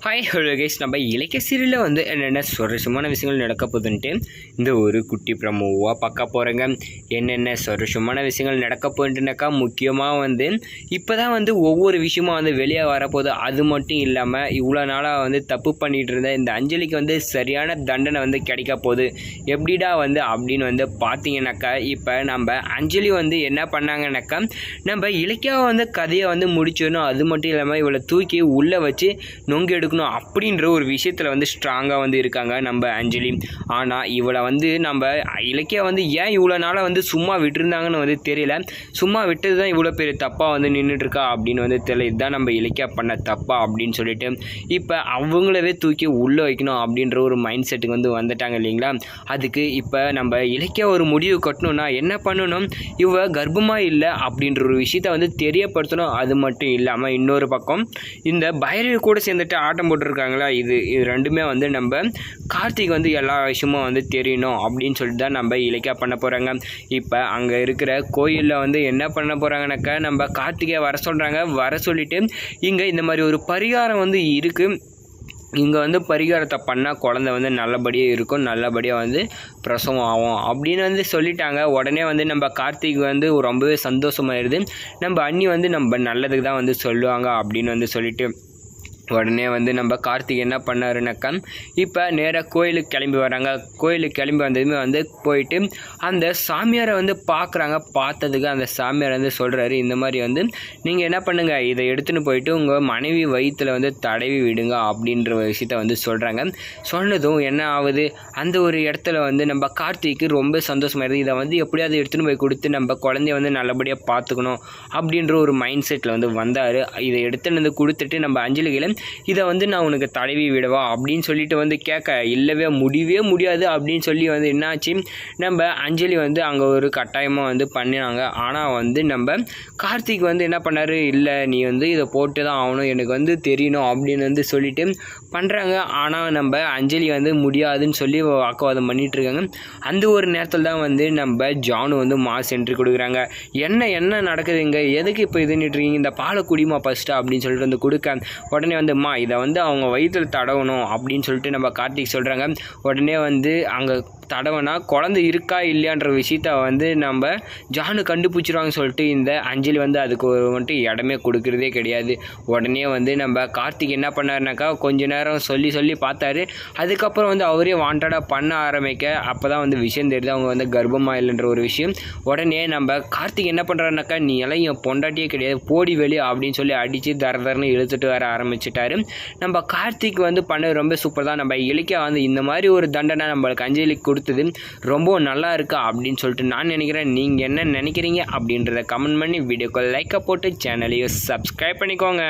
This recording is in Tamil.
ஹாய் ஹலோ கைஸ், நம்ம இலக்கிய சீரியலில் வந்து என்னென்ன சுவாரஸ்யமான விஷயங்கள் நடக்க போகுதுன்ட்டு இந்த ஒரு குட்டி ப்ரமோவாக பார்க்க போகிறேங்க. என்னென்ன சுவாரஸ்யமான விஷயங்கள் நடக்க போகுதுன்னாக்கா, முக்கியமாக வந்து இப்போ தான் வந்து ஒவ்வொரு விஷயமும் வந்து வெளியே வரப்போகுது. அது மட்டும் இல்லாமல் இவ்வளோ நாளாக வந்து தப்பு பண்ணிகிட்டு இருந்த இந்த அஞ்சலிக்கு வந்து சரியான தண்டனை வந்து கிடைக்க போகுது. எப்படிடா வந்து அப்படின்னு வந்து பார்த்தீங்கன்னாக்கா, இப்போ நம்ம அஞ்சலி வந்து என்ன பண்ணாங்கன்னாக்கா, நம்ம இலக்கியாவை வந்து கதையை வந்து முடிச்சிடணும். அது மட்டும் இல்லாமல் இவளை தூக்கி உள்ளே வச்சு நொங்கு எடுக்கணும் அப்படின்ற ஒரு விஷயத்தில் வந்து ஸ்ட்ராங்காக வந்து இருக்காங்க நம்ம அஞ்சலி. ஆனால் இவளை வந்து நம்ம இலக்கியா வந்து ஏன் இவ்வளோ நாளாக வந்து சும்மா விட்டுருந்தாங்கன்னு வந்து தெரியல. சும்மா விட்டது தான் இவ்வளோ பெரிய தப்பாக வந்து நின்றுட்டுருக்கா அப்படின்னு வந்து தெரியல. இதுதான் நம்ம இலக்கியா பண்ண தப்பா அப்படின்னு சொல்லிட்டு இப்போ அவங்களவே தூக்கி உள்ளே வைக்கணும் அப்படின்ற ஒரு மைண்ட் செட்டுக்கு வந்து வந்துட்டாங்க இல்லைங்களா. அதுக்கு இப்போ நம்ம இலக்கியா ஒரு முடிவு கட்டணும்னா என்ன பண்ணணும், இவ கர்ப்பமாக இல்லை அப்படின்ற ஒரு விஷயத்த வந்து தெரியப்படுத்தணும். அது மட்டும் இல்லாமல் இன்னொரு பக்கம் இந்த பைரவி கூட சேர்ந்துட்டு ஆட்டம் போட்டுருக்காங்களா, இது ரெண்டுமே வந்து நம்ம கார்த்திக் வந்து எல்லா விஷயமும் வந்து தெரியணும் அப்படின்னு சொல்லிட்டு தான் நம்ம இலக்கியா பண்ண போகிறாங்க. இப்போ அங்கே இருக்கிற கோயிலில் வந்து என்ன பண்ண போகிறாங்கனாக்கா, நம்ம கார்த்திகை வர சொல்கிறாங்க. வர சொல்லிவிட்டு இங்கே இந்த மாதிரி ஒரு பரிகாரம் வந்து இருக்குது. இங்கே வந்து பரிகாரத்தை பண்ணால் குழந்தை வந்து நல்லபடியாக இருக்கும், நல்லபடியாக வந்து பிரசவம் ஆகும் அப்படின்னு வந்து சொல்லிட்டாங்க. உடனே வந்து நம்ம கார்த்திக் வந்து ரொம்பவே சந்தோஷமாயிருது. நம்ம அண்ணி வந்து நம்ம நல்லதுக்கு தான் வந்து சொல்லுவாங்க அப்படின்னு வந்து சொல்லிட்டு உடனே வந்து நம்ம கார்த்திக் என்ன பண்ணாருனாக்கா, இப்போ நேராக கோயிலுக்கு கிளம்பி வராங்க. கோயிலுக்கு கிளம்பி வந்ததுமே வந்து போயிட்டு அந்த சாமியாரை வந்து பார்க்குறாங்க. பார்த்ததுக்கு அந்த சாமியார் வந்து சொல்கிறாரு, இந்த மாதிரி வந்து நீங்கள் என்ன பண்ணுங்கள், இதை எடுத்துகிட்டு போயிட்டு உங்கள் மனைவி வயிற்றில் வந்து தடவி விடுங்க அப்படின்ற விஷயத்த வந்து சொல்கிறாங்க. சொன்னதும் என்ன ஆகுது, அந்த ஒரு இடத்துல வந்து நம்ம கார்த்திக்கு ரொம்ப சந்தோஷமாயிருது. இதை வந்து எப்படியாவது எடுத்துகிட்டு போய் கொடுத்து நம்ம குழந்தைய வந்து நல்லபடியாக பார்த்துக்கணும் அப்படின்ற ஒரு மைண்ட் செட்டில் வந்து வந்தார். இதை எடுத்துகிட்டு வந்து கொடுத்துட்டு நம்ம அஞ்சலிகளை இதை வந்து நான் உனக்கு தடவி விடவா அப்படின்னு சொல்லிட்டு வந்து கேட்க, இல்லவே முடியாது அப்படின்னு சொல்லி வந்து என்னாச்சு, நம்ம அஞ்சலி வந்து அங்கே ஒரு கட்டாயமாக வந்து பண்ணினாங்க. ஆனால் வந்து நம்ம கார்த்திக் வந்து என்ன பண்ணார், இல்லை நீ வந்து இதை போட்டு தான் ஆகணும், எனக்கு வந்து தெரியணும் அப்படின்னு வந்து சொல்லிட்டு பண்ணுறாங்க. ஆனால் நம்ம அஞ்சலி வந்து முடியாதுன்னு சொல்லி வாக்குவாதம் பண்ணிகிட்ருக்காங்க. அந்த ஒரு நேரத்தில் தான் வந்து நம்ம ஜானு வந்து மாஸ் என்ட்ரி கொடுக்குறாங்க. என்ன நடக்குதுங்க, எதுக்கு இப்போ இதுன்னுட்ருக்கீங்க, இந்த பாலை குடிமா ஃபஸ்ட்டு அப்படின்னு சொல்லிட்டு வந்து கொடுக்க, உடனே வந்து இதை வந்து அவங்க வயிற்றில் தடவணும் அப்படின்னு சொல்லிட்டு நம்ம கார்த்திக் சொல்கிறாங்க. உடனே வந்து அங்கே தடவைனா குழந்தை இருக்கா இல்லையான்ற விஷயத்த வந்து நம்ம ஜானு கண்டுபிடிச்சிருவாங்க சொல்லிட்டு இந்த அஞ்சலி வந்து அதுக்கு வந்துட்டு இடமே கொடுக்குறதே கிடையாது. உடனே வந்து நம்ம கார்த்திக் என்ன பண்ணாருனாக்கா, கொஞ்ச நேரம் சொல்லி பார்த்தாரு. அதுக்கப்புறம் வந்து அவரே வாண்டடாக பண்ண ஆரம்பிக்க அப்போ தான் வந்து விஷயம் தெரியுது அவங்க வந்து கர்ப்பமாக இல்லைன்ற ஒரு விஷயம். உடனே நம்ம கார்த்திக் என்ன பண்ணுறாருனாக்கா, நீ எல்லாம் என் பொண்டாட்டியே கிடையாது, போடி வெளி அப்படின்னு சொல்லி அடித்து தரன்னு இழுத்துட்டு வர ஆரம்பிச்சிட்டாரு. நம்ம கார்த்திக் வந்து பண்ண ரொம்ப சூப்பர் தான். நம்ம இலக்கியா வந்து இந்த மாதிரி ஒரு தண்டனை நம்மளுக்கு அஞ்சலிக்கு கொடுத்தது ரொம்ப நல்லா இருக்கா அப்படின்னு சொல்லிட்டு நான் நினைக்கிறேன். நீங்கள் என்ன நினைக்கிறீங்க அப்படின்றத கமெண்ட் பண்ணி வீடியோக்கு லைக்கை போட்டு சேனலையும் சப்ஸ்கிரைப் பண்ணிக்கோங்க.